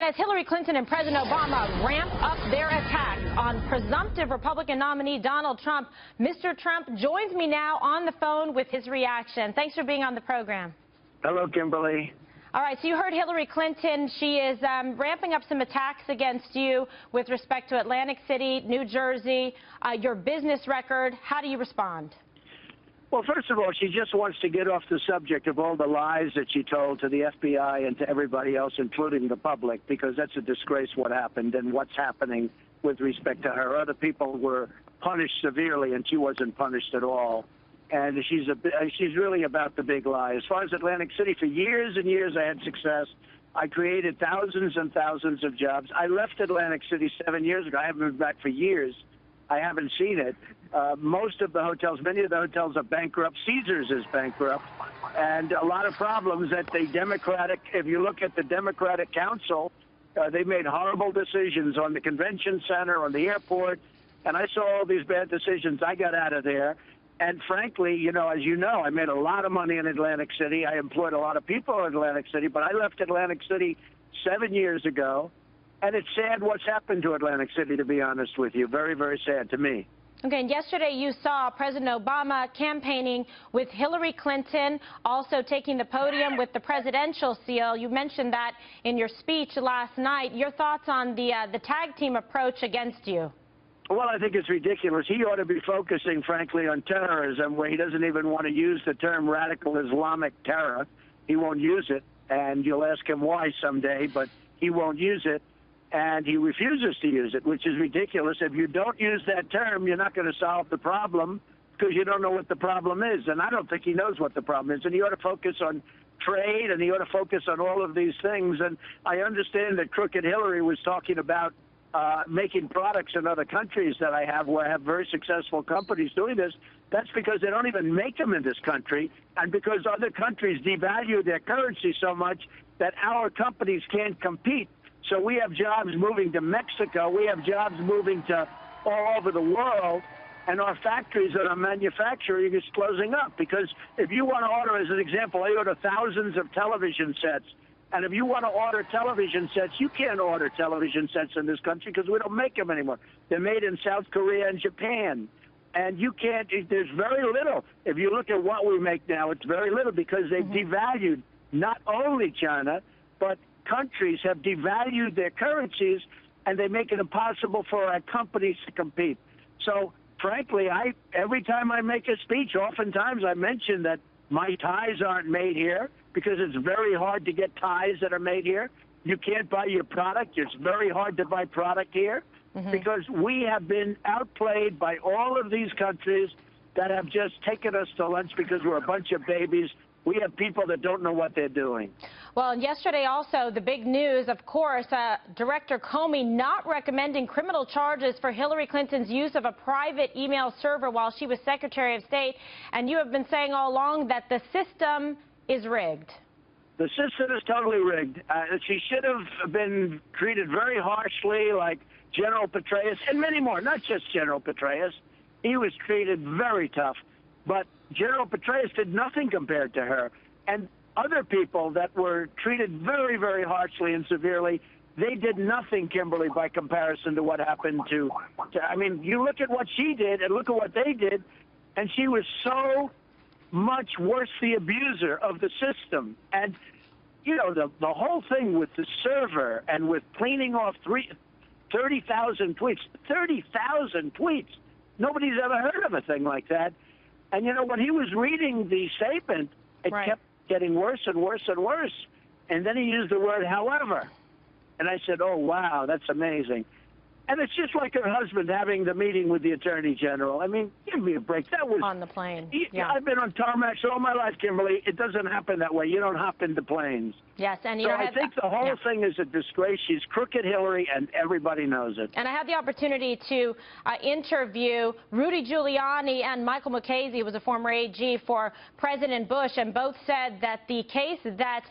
as Hillary Clinton and President Obama ramp up their attacks on presumptive Republican nominee Donald Trump, Mr. Trump joins me now on the phone with his reaction. Thanks for being on the program. Hello, Kimberly. All right, so you heard Hillary Clinton. She is ramping up some attacks against you with respect to Atlantic City, New Jersey, your business record. How do you respond? Well, first of all, she just wants to get off the subject of all the lies that she told to the FBI and to everybody else, including the public, because that's a disgrace what happened and what's happening with respect to her. Other people were punished severely, and she wasn't punished at all. And she's really about the big lie. As far as Atlantic City, for years and years I had success. I created thousands and thousands of jobs. I left Atlantic City 7 years ago. I haven't been back for years. I haven't seen it. Most of the hotels, many of the hotels are bankrupt. Caesars is bankrupt. And a lot of problems that the Democratic, if you look at the Democratic Council, they made horrible decisions on the convention center, on the airport. And I saw all these bad decisions. I got out of there. And frankly, as you know, I made a lot of money in Atlantic City. I employed a lot of people in Atlantic City, but I left Atlantic City 7 years ago. And it's sad what's happened to Atlantic City, to be honest with you. Very, very sad to me. Okay, and yesterday you saw President Obama campaigning with Hillary Clinton, also taking the podium with the presidential seal. You mentioned that in your speech last night. Your thoughts on the tag team approach against you? Well, I think it's ridiculous. He ought to be focusing, frankly, on terrorism, where he doesn't even want to use the term radical Islamic terror. He won't use it, and you'll ask him why someday, but he won't use it. And he refuses to use it, which is ridiculous. If you don't use that term, you're not going to solve the problem because you don't know what the problem is. And I don't think he knows what the problem is. And he ought to focus on trade, and he ought to focus on all of these things. And I understand that Crooked Hillary was talking about making products in other countries that I have, where I have very successful companies doing this. That's because they don't even make them in this country, and because other countries devalue their currency so much that our companies can't compete. So we have jobs moving to Mexico. We have jobs moving to all over the world. And our factories that are manufacturing is closing up. Because if you want to order, as an example, I order thousands of television sets. And if you want to order television sets, you can't order television sets in this country because we don't make them anymore. They're made in South Korea and Japan. And you can't, there's very little. If you look at what we make now, it's very little because they've devalued not only China, but countries have devalued their currencies, and they make it impossible for our companies to compete. So, frankly, every time I make a speech, oftentimes I mention that my ties aren't made here because it's very hard to get ties that are made here. You can't buy your product. It's very hard to buy product here because we have been outplayed by all of these countries that have just taken us to lunch because we're a bunch of babies. We have people that don't know what they're doing. Well, and yesterday also, the big news, of course, Director Comey not recommending criminal charges for Hillary Clinton's use of a private email server while she was Secretary of State. And you have been saying all along that the system is rigged. The system is totally rigged. She should have been treated very harshly, like General Petraeus, and many more, not just General Petraeus. He was treated very tough. But General Petraeus did nothing compared to her. And other people that were treated very, very harshly and severely, they did nothing, Kimberly, by comparison to what happened to I mean, you look at what she did and look at what they did, and she was so much worse the abuser of the system. And, the whole thing with the server and with cleaning off 30,000 tweets, 30,000 tweets. Nobody's ever heard of a thing like that. And, when he was reading the statement, it kept getting worse and worse and worse. And then he used the word however. And I said, oh, wow, that's amazing. And it's just like her husband having the meeting with the Attorney General. I mean, give me a break. That was on the plane. I've been on tarmacs all my life, Kimberly. It doesn't happen that way. You don't hop into planes. Yes, and I think the whole thing is a disgrace. She's crooked Hillary, and everybody knows it. And I had the opportunity to interview Rudy Giuliani and Michael Mukasey, who was a former AG for President Bush, and both said that the case that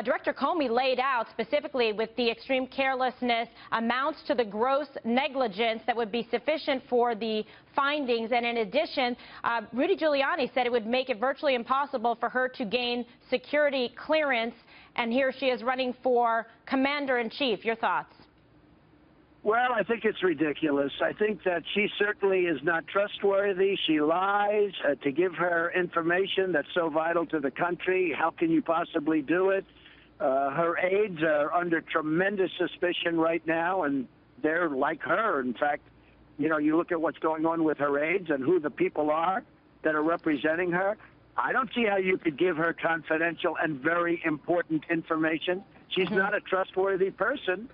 Director Comey laid out, specifically with the extreme carelessness, amounts to the gross negligence that would be sufficient for the findings. And in addition, Rudy Giuliani said it would make it virtually impossible for her to gain security clearance and here she is running for commander-in-chief. Your thoughts? Well, I think it's ridiculous. I think that she certainly is not trustworthy. She lies to give her information that's so vital to the country. How can you possibly do it? Her aides are under tremendous suspicion right now, and they're like her. In fact, you know, you look at what's going on with her aides and who the people are that are representing her. I don't see how you could give her confidential and very important information. She's not a trustworthy person.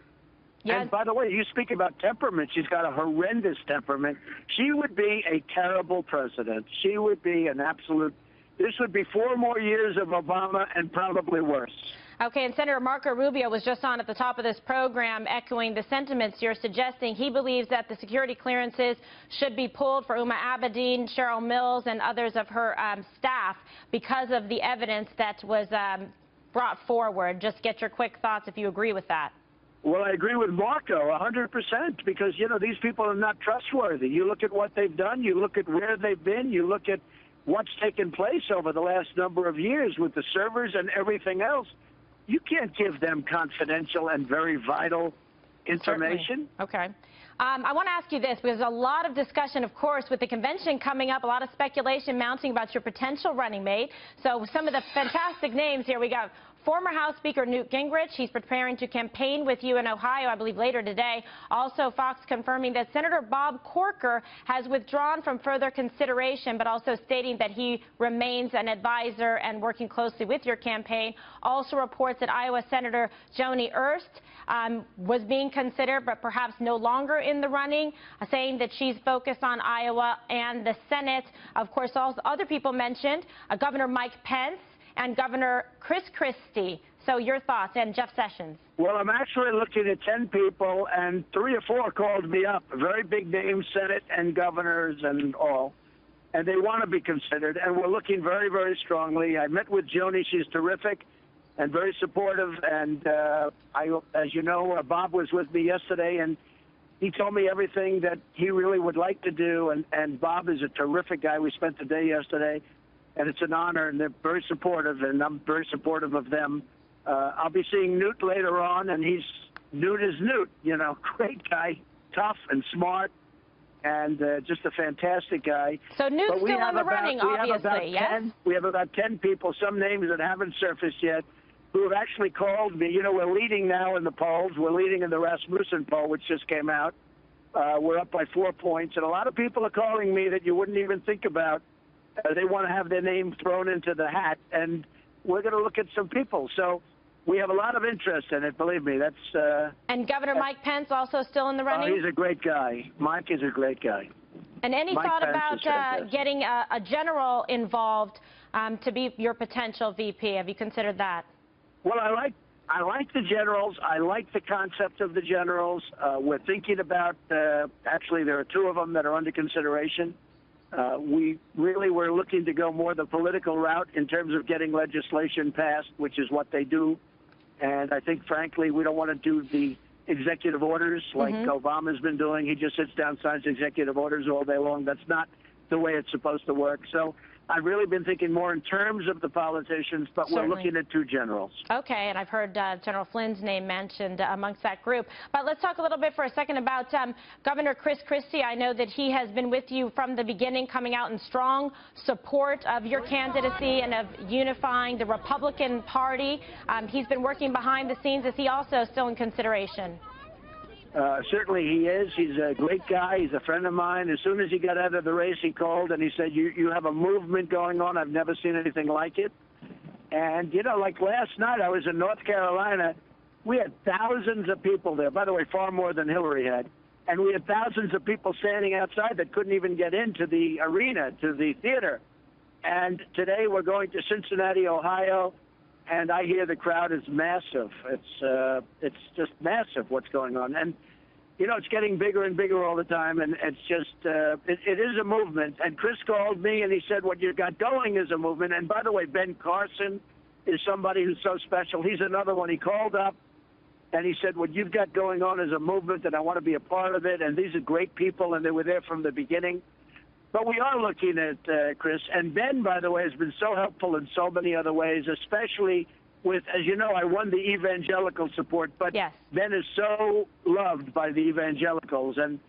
Yes. And by the way, you speak about temperament. She's got a horrendous temperament. She would be a terrible president. She would be an absolute. This would be 4 more years of Obama and probably worse. Okay, and Senator Marco Rubio was just on at the top of this program echoing the sentiments you're suggesting. He believes that the security clearances should be pulled for Huma Abedin, Cheryl Mills, and others of her staff because of the evidence that was brought forward. Just get your quick thoughts if you agree with that. Well, I agree with Marco 100% because, you know, these people are not trustworthy. You look at what they've done, you look at where they've been, you look at what's taken place over the last number of years with the servers and everything else. You can't give them confidential and very vital information. Certainly. Okay. I want to ask you this, because there's a lot of discussion, of course, with the convention coming up, a lot of speculation mounting about your potential running mate. So some of the fantastic names here. We got former House Speaker Newt Gingrich. He's preparing to campaign with you in Ohio, I believe, later today. Also, Fox confirming that Senator Bob Corker has withdrawn from further consideration, but also stating that he remains an advisor and working closely with your campaign. Also reports that Iowa Senator Joni Ernst was being considered, but perhaps no longer in the running, saying that she's focused on Iowa and the Senate. Of course, also other people mentioned, Governor Mike Pence and Governor Chris Christie. So your thoughts, and Jeff Sessions. Well, I'm actually looking at 10 people, and 3 or 4 called me up, very big names, Senate and governors and all, and they want to be considered, and we're looking very, very strongly. I met with Joni. She's terrific and very supportive, and as you know, Bob was with me yesterday, and he told me everything that he really would like to do, and Bob is a terrific guy. We spent the day yesterday, and it's an honor, and they're very supportive, and I'm very supportive of them. I'll be seeing Newt later on, and Newt is Newt, you know, great guy, tough and smart, and just a fantastic guy. So Newt's still in the running, obviously, yes? We have about 10 people, some names that haven't surfaced yet, who have actually called me. You know, we're leading now in the polls. We're leading in the Rasmussen poll, which just came out. We're up by 4 points, and a lot of people are calling me that you wouldn't even think about. They want to have their name thrown into the hat, and we're going to look at some people. So we have a lot of interest in it, believe me. And Governor Mike Pence also still in the running? Oh, he's a great guy. Mike is a great guy. And any thought about getting a general involved to be your potential VP? Have you considered that? Well, I like the generals. I like the concept of the generals. We're thinking about, actually, there are 2 of them that are under consideration. We really were looking to go more the political route in terms of getting legislation passed, which is what they do. And I think, frankly, we don't want to do the executive orders like Obama's been doing. He just sits down, signs executive orders all day long. That's not the way it's supposed to work. So I've really been thinking more in terms of the politicians, but we're looking at 2 generals. Okay, and I've heard General Flynn's name mentioned amongst that group. But let's talk a little bit for a second about Governor Chris Christie. I know that he has been with you from the beginning, coming out in strong support of your candidacy and of unifying the Republican Party. He's been working behind the scenes. Is he also still in consideration? Certainly he is. He's a great guy. He's a friend of mine. As soon as he got out of the race, he called and he said, you have a movement going on. I've never seen anything like it. And, you know, like last night, I was in North Carolina. We had thousands of people there. By the way, far more than Hillary had. And we had thousands of people standing outside that couldn't even get into the arena, to the theater. And today we're going to Cincinnati, Ohio. And I hear the crowd is massive. It's just massive what's going on. And, you know, it's getting bigger and bigger all the time. And it's just, it is a movement. And Chris called me and he said, what you've got going is a movement. And by the way, Ben Carson is somebody who's so special. He's another one. He called up and he said, what you've got going on is a movement and I want to be a part of it. And these are great people and they were there from the beginning. But we are looking at Chris. And Ben, by the way, has been so helpful in so many other ways, especially with, as you know, I won the evangelical support, but Yes. Ben is so loved by the evangelicals, and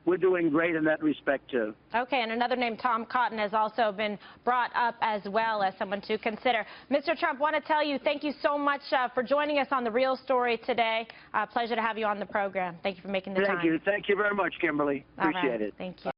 we're doing great in that respect, too. Okay, and another name, Tom Cotton, has also been brought up as well as someone to consider. Mr. Trump, want to tell you thank you so much for joining us on The Real Story today. Pleasure to have you on the program. Thank you for making the time. Thank you. Thank you very much, Kimberly. All Appreciate right. it. Thank you.